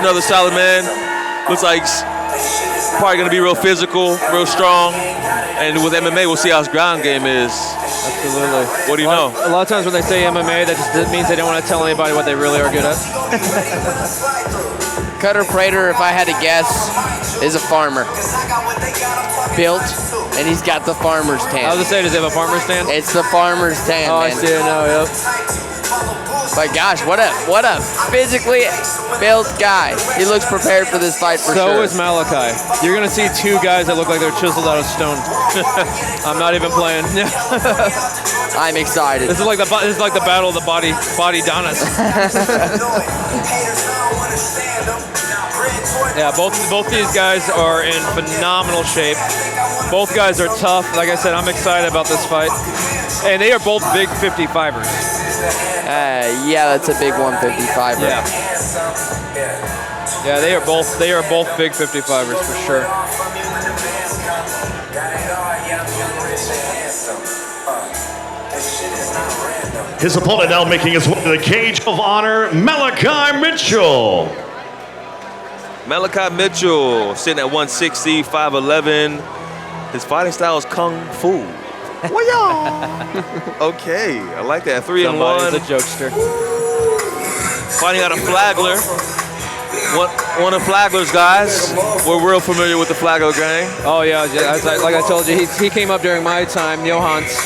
Another solid man. Looks like he's probably going to be real physical, real strong. And with MMA, we'll see how his ground game is. Absolutely. What do you know? A lot of times when they say MMA, that just means they don't want to tell anybody what they really are good at. Cutter Prater, if I had to guess, is a farmer. Built, and he's got the farmer's tan. I was going to say, does he have a farmer's tan? It's the farmer's tan, man. I see it now, yep. But gosh, what a physically built guy. He looks prepared for this fight for sure. So is Malachi. You're going to see two guys that look like they're chiseled out of stone. I'm not even playing. I'm excited. This is like the battle of the body donas. Yeah, both these guys are in phenomenal shape. Both guys are tough. Like I said, I'm excited about this fight. And they are both big 55ers. Yeah, that's a big 155er. Yeah, they are both big 55ers for sure. His opponent now making his way to the cage of honor, Malachi Mitchell. Malachi Mitchell sitting at 160, 5'11". His fighting style is Kung Fu. Okay, I like that. 3-1. Somebody's a jokester. Fighting out of Flagler. One of Flagler's guys. We're real familiar with the Flagler gang. Oh yeah, like I told you, he came up during my time, Neil Hans.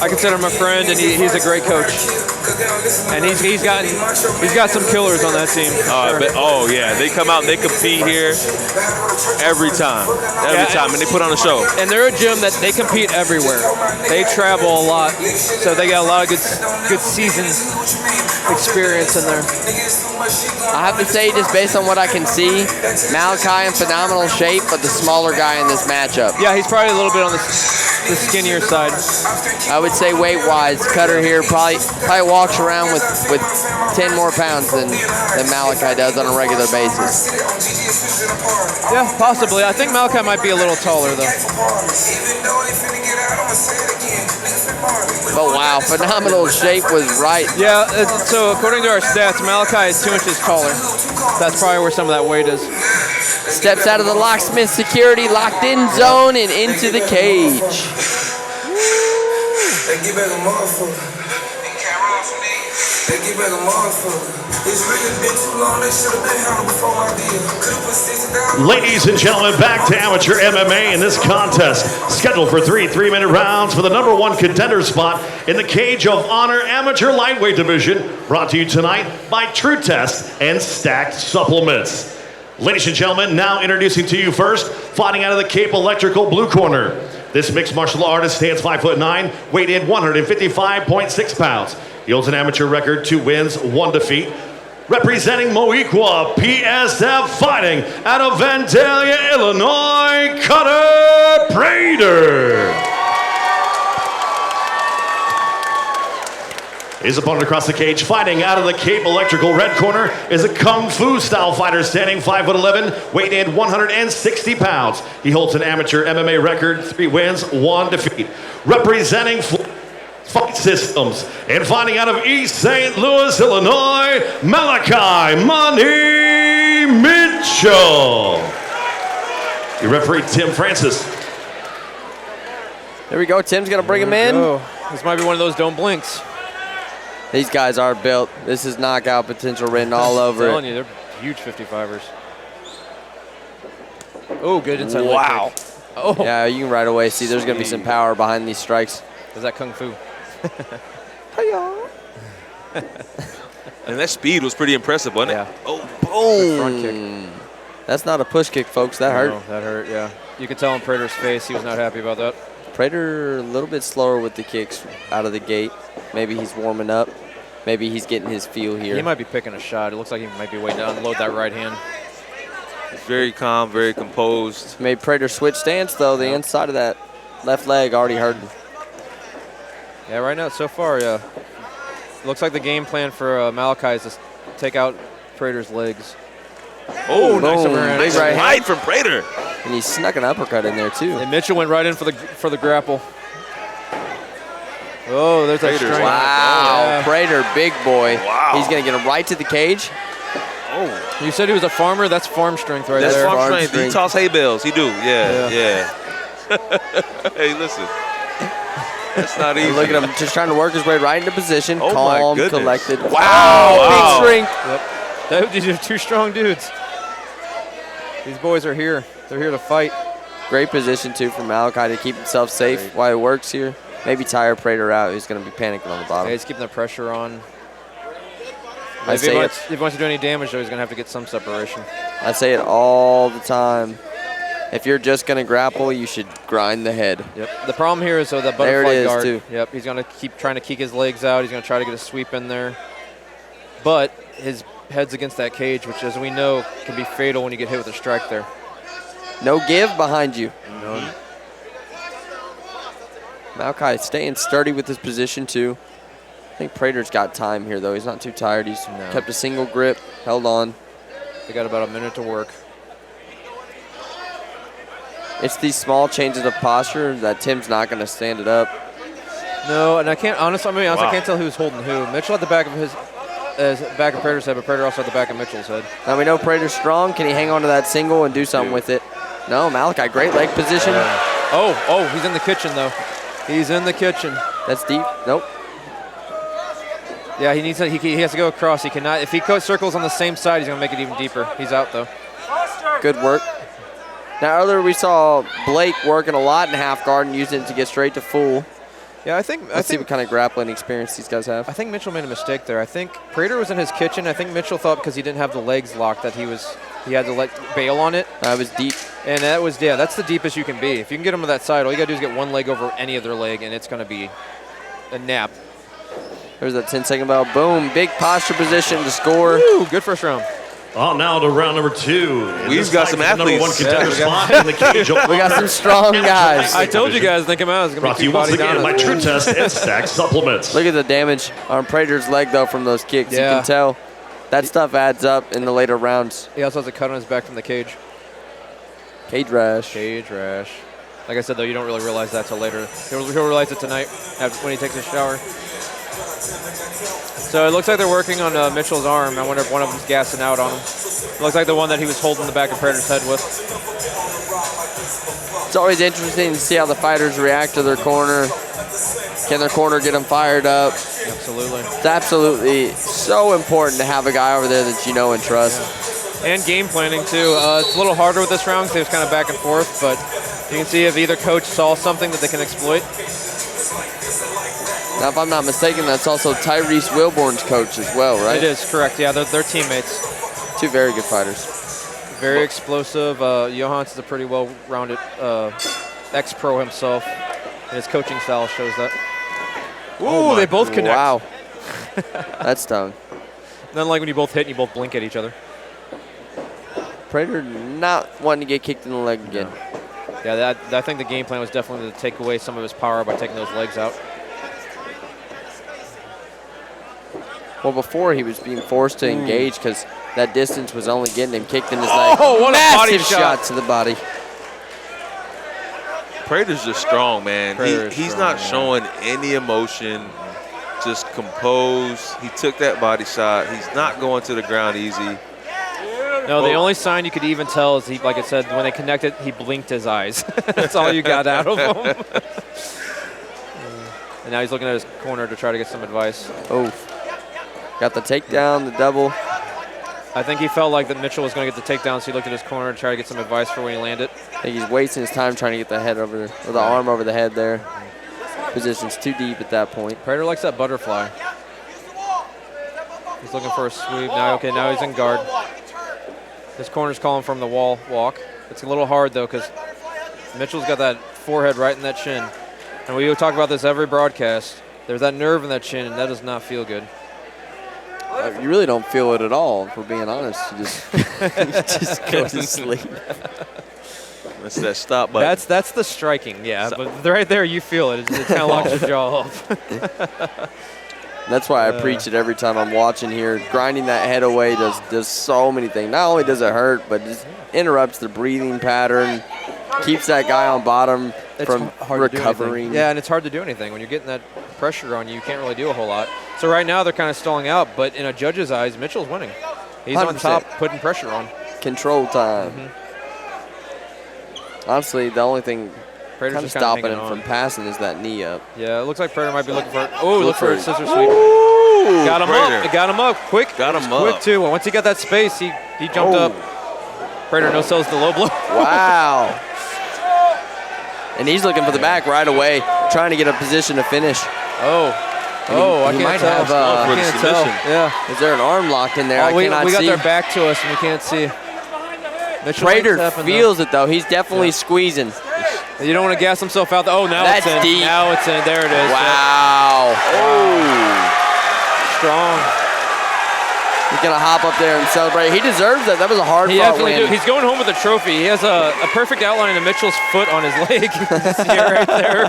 I consider him a friend, and he's a great coach. And he's got some killers on that team. Oh yeah, they come out and they compete here every time, and they put on a show. And they're a gym that they compete everywhere. They travel a lot, so they got a lot of good season experience in there. I have to say, just based on what I can see, Malachi in phenomenal shape, but the smaller guy in this matchup. Yeah, he's probably a little bit on the skinnier side. I would say weight-wise, Cutter here probably walks around with 10 more pounds than Malachi does on a regular basis. Yeah, possibly. I think Malachi might be a little taller, though. But wow, phenomenal shape was right. Yeah, so according to our stats, Malachi is 2 inches taller. That's probably where some of that weight is. Steps out of the locksmith security, locked in zone, and into the cage. Ladies and gentlemen, back to amateur MMA in this contest, scheduled for 3 3-minute rounds for the #1 contender spot in the Cage of Honor Amateur Lightweight Division, brought to you tonight by True Test and Stacked Supplements. Ladies and gentlemen, now introducing to you first, fighting out of the Cape Electrical blue corner. This mixed martial artist stands 5'9", weighed in 155.6 pounds. He holds an amateur record, 2 wins, 1 defeat. Representing Moequa PSF Fighting out of Vandalia, Illinois, Cutter Prater. His opponent across the cage, fighting out of the Cape Electrical red corner, is a Kung Fu style fighter standing 5'11", weighed in 160 pounds. He holds an amateur MMA record, 3 wins, 1 defeat. Representing Fight Systems and fighting out of East St. Louis, Illinois, Malachi Money Mitchell. Your referee, Tim Francis. There we go. Tim's going to bring him in. This might be one of those don't blinks. These guys are built. This is knockout potential written all over I'm telling it. you, they're huge 55ers. Oh, good inside leg Wow. kick. Oh. Yeah, you can right away see there's going to be some power behind these strikes. Is that Kung Fu? And that speed was pretty impressive, wasn't it? Yeah. Oh, boom. Front kick. That's not a push kick, folks. That hurt. That hurt, yeah. You could tell in Prater's face he was not happy about that. Prater a little bit slower with the kicks out of the gate. Maybe he's warming up. Maybe he's getting his feel here. He might be picking a shot. It looks like he might be waiting to unload that right hand. He's very calm, very composed. Made Prater switch stance, though. The inside of that left leg already hurting. Yeah, right now, so far, yeah. Looks like the game plan for Malachi is to take out Prater's legs. Oh, nice overhand. Nice right from Prater. And he snuck an uppercut in there, too. And Mitchell went right in for the grapple. Oh, there's that strength. Wow, Yeah. Prater, big boy. Wow. He's going to get him right to the cage. Oh. You said he was a farmer. That's farm strength right That's there. farm Farm strength. He strength. toss hay bales. He do. Yeah. Hey, listen. That's not easy. Look at him, just trying to work his way right into position. Oh my Calm, goodness. collected. Wow. Big strength. Yep. These are two strong dudes. These boys are here. They're here to fight. Great position, too, for Malachi to keep himself safe while he works here. Maybe tire Prater out. He's going to be panicking on the bottom. Yeah, he's keeping the pressure on. I If he wants to do any damage, though, he's going to have to get some separation. I say it all the time. If you're just going to grapple, you should grind the head. Yep. The problem here is the butterfly There it is, guard. too. Yep. He's going to keep trying to kick his legs out. He's going to try to get a sweep in there. But his head's against that cage, which, as we know, can be fatal when you get hit with a strike there. No give behind you. Malachi staying sturdy with his position, too. I think Prater's got time here, though. He's not too tired. He's kept a single grip, held on. They got about a minute to work. It's these small changes of posture that Tim's not going to stand it up. No, and I can't, honestly, I can't tell who's holding who. Mitchell at the back of back of Prater's head, but Prater also at the back of Mitchell's head. Now we know Prater's strong. Can he hang on to that single and do something with it? No, Malachi, great leg position. Oh, he's in the kitchen, though. He's in the kitchen. That's deep. Nope. Yeah, he needs to, he has to go across. He cannot, if he circles on the same side, he's going to make it even deeper. He's out, though. Good work. Now earlier we saw Blake working a lot in half guard and using it to get straight to full. Yeah, Let's see what kind of grappling experience these guys have. I think Mitchell made a mistake there. I think Prater was in his kitchen. I think Mitchell thought because he didn't have the legs locked that he had to bail on it. That was deep. And that's the deepest you can be. If you can get them to that side, all you got to do is get one leg over any other leg, and it's going to be a nap. There's that 10-second bell. Boom. Big posture position to score. Woo, good first round. On now to round number 2. We've got some athletes. Number 1 contender spot in the cage. We got some strong guys. I told you guys, think him out. It's going Brought to to be you once body again by down. True Test and Stack Supplements. Look at the damage on Prater's leg, though, from those kicks. Yeah. You can tell that stuff adds up in the later rounds. He also has a cut on his back from the cage. Cage rash. Cage rash. Like I said, though, you don't really realize that till later. He'll realize it tonight when he takes his shower. So it looks like they're working on Mitchell's arm. I wonder if one of them's gassing out on him. It looks like the one that he was holding the back of Prater's head with. It's always interesting to see how the fighters react to their corner. Can their corner get them fired up? Absolutely. It's absolutely so important to have a guy over there that you know and trust. And game planning, too. It's a little harder with this round because it was kind of back and forth, but you can see if either coach saw something that they can exploit. Now, if I'm not mistaken, that's also Tyrese Wilborn's coach as well, right? It is, correct. Yeah, they're teammates. Two very good fighters. Very explosive. Johansson's a pretty well-rounded ex-pro himself, and his coaching style shows that. Ooh, they both connect. Wow. That's stung. Nothing like when you both hit and you both blink at each other. Prater not wanting to get kicked in the leg again. Yeah, I think the game plan was definitely to take away some of his power by taking those legs out. Well, before he was being forced to engage because that distance was only getting him kicked in his leg. Oh, what a body Massive shot to the body. Prater's just strong, man. Prater's He's strong, not showing any emotion, just composed. He took that body shot. He's not going to the ground easy. No, the only sign you could even tell is, like I said, when they connected, he blinked his eyes. That's all you got out of him. And now he's looking at his corner to try to get some advice. Oh. Got the takedown, the double. I think he felt like that Mitchell was going to get the takedown, so he looked at his corner to try to get some advice for when he landed. I think he's wasting his time trying to get the head over, or the arm over the head there. Position's too deep at that point. Prater likes that butterfly. He's looking for a sweep. Now he's in guard. His corner's calling from the wall walk. It's a little hard, though, because Mitchell's got that forehead right in that chin. And we talk about this every broadcast. There's that nerve in that chin, and that does not feel good. You really don't feel it at all, if we're being honest. You just go to sleep. That's that stop button. That's the striking, yeah. But right there, you feel it. It kind of locks your jaw up. That's why I preach it every time I'm watching here. Grinding that head away does so many things. Not only does it hurt, but it interrupts the breathing pattern, keeps that guy on bottom from recovering. Yeah, and it's hard to do anything. When you're getting that pressure on you, you can't really do a whole lot. So right now they're kind of stalling out, but in a judge's eyes, Mitchell's winning. He's on 100%. top, putting pressure on. Control time. Honestly, the only thing Prater's kind of just kinda stopping hanging him on. from passing is that knee up. Yeah, it looks like Prater might be looking for. Oh, look for a scissor sweep. Ooh, Got him Prater. up. Got him up quick. Got him Quick up. too. Once he got that space, he jumped up. Prater no sells the low blow. Wow. And he's looking for the back right away, trying to get a position to finish. Oh, I he can't might tell. have, I for the can't tell. submission. Yeah. Is there an arm locked in there? I we cannot got see. their back to us and we can't see. Mitchell ain't Prater tapping, feels it though. He's definitely Yeah. squeezing. though. You don't want to gas himself out. Oh, now That's it's in. deep. Now it's in. There it is. Wow. Oh. Strong. He's going to hop up there and celebrate. He deserves that. That was a hard He fought definitely win. do. He's going home with a trophy. He has a perfect outline of Mitchell's foot on his leg. See it right there.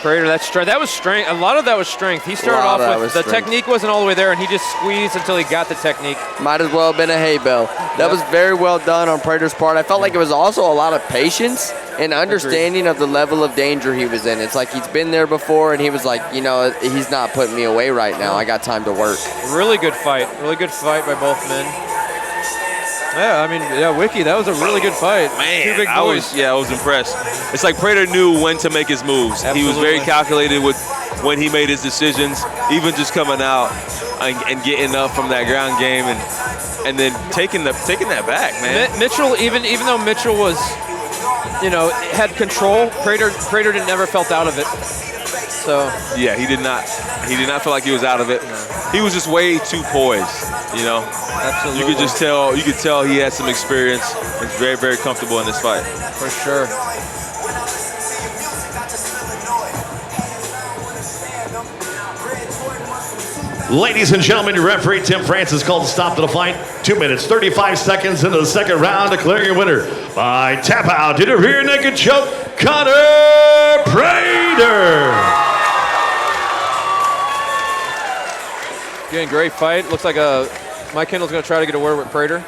Prater, that's strength. That was strength. A lot of that was strength. He started lot of that off was with the strength. technique wasn't all the way there, and he just squeezed until he got the technique. Might as well have been a hay bale. That was very well done on Prater's part. I felt like it was also a lot of patience and understanding of the level of danger he was in. It's like he's been there before, and he was like, you know, he's not putting me away right now. I got time to work. Really good fight. Really good fight by both men. Yeah, I mean, yeah, Wiki, that was a really good fight. Man, Two big I boys. was impressed. It's like Prater knew when to make his moves. He was very Absolutely. calculated with when he made his decisions, even just coming out and getting up from that ground game and then taking that back, man. Mitchell, even though Mitchell was, you know, had control, Prater never felt out of it. So Yeah, he did not feel like he was out of it. He was just way too poised, you know. absolutely, You could tell he had some experience. He's very, very comfortable in this fight. for sure. Ladies and gentlemen, your referee, Tim Francis, called a stop to the fight. 2 minutes, 35 seconds into the second round, declaring your winner by tap out due to rear naked choke, Prater. Again, great fight. Looks like Mike Kendall's going to try to get a word with Prater.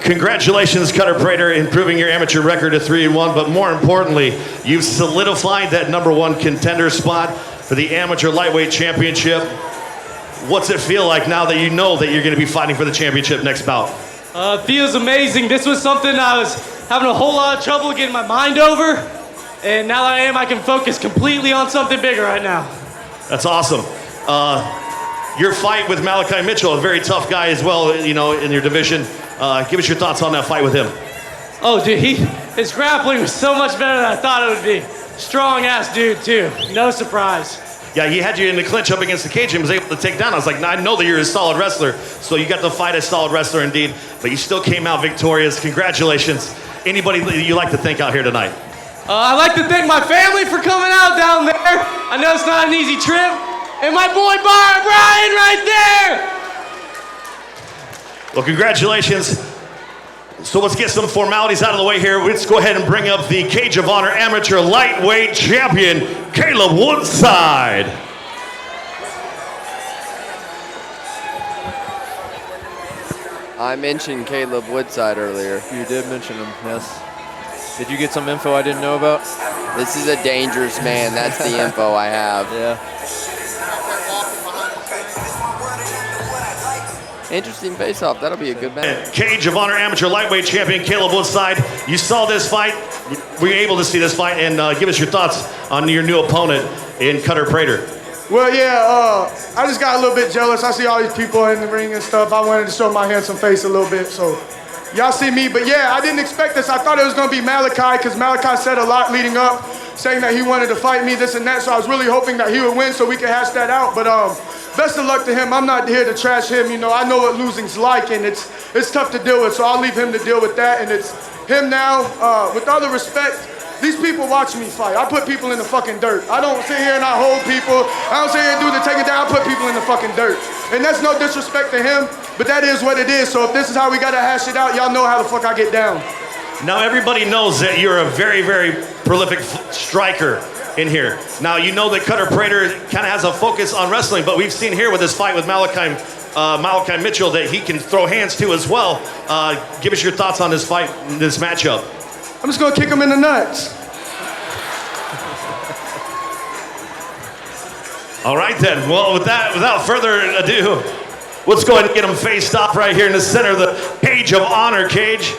Congratulations, Prater, improving your amateur record to 3-1, but more importantly, you've solidified that #1 contender spot for the amateur lightweight championship. What's it feel like now that you know that you're going to be fighting for the championship next bout? Feels amazing. This was something I was having a whole lot of trouble getting my mind over, and now that I can focus completely on something bigger right now. That's awesome. Your fight with Malachi Mitchell, a very tough guy as well, you know, in your division. Give us your thoughts on that fight with him. Oh, dude, his grappling was so much better than I thought it would be. Strong-ass dude, too. No surprise. Yeah, he had you in the clinch up against the cage and was able to take down. I was like, I know that you're a solid wrestler, so you got to fight a solid wrestler indeed, but you still came out victorious. Congratulations. Anybody that you like to thank out here tonight? I'd like to thank my family for coming out down there. I know it's not an easy trip. And my boy Brian right there. Well, congratulations. So let's get some formalities out of the way here. Let's go ahead and bring up the Cage of Honor Amateur Lightweight Champion, Caleb Woodside. I mentioned Caleb Woodside earlier. You did mention him, yes. Did you get some info I didn't know about? This is a dangerous man. That's the info I have. Yeah. Interesting face-off. That'll be a good match. Cage of Honor Amateur Lightweight Champion, Caleb Woodside. You saw this fight. Were you able to see this fight? And give us your thoughts on your new opponent in Prater. Well, yeah, I just got a little bit jealous. I see all these people in the ring and stuff. I wanted to show my handsome face a little bit, so y'all see me. But yeah, I didn't expect this. I thought it was going to be Malachi because Malachi said a lot leading up, saying that he wanted to fight me, this and that. So I was really hoping that he would win so we could hash that out. But best of luck to him. I'm not here to trash him. You know, I know what losing's like, and it's tough to deal with. So I'll leave him to deal with that. And it's him now. With all the respect, these people watch me fight. I put people in the fucking dirt. I don't sit here and I hold people. I don't sit here and do the take it down. I put people in the fucking dirt. And that's no disrespect to him, but that is what it is. So if this is how we gotta hash it out, y'all know how the fuck I get down. Now everybody knows that you're a very, very prolific striker in here. Now you know that Prater kind of has a focus on wrestling, but we've seen here with this fight with Malachi Mitchell that he can throw hands too as well. Give us your thoughts on this fight, this matchup. I'm just gonna kick him in the nuts. All right then. Well, with that, without further ado, let's go ahead and get them faced off right here in the center of the Cage of Honor cage.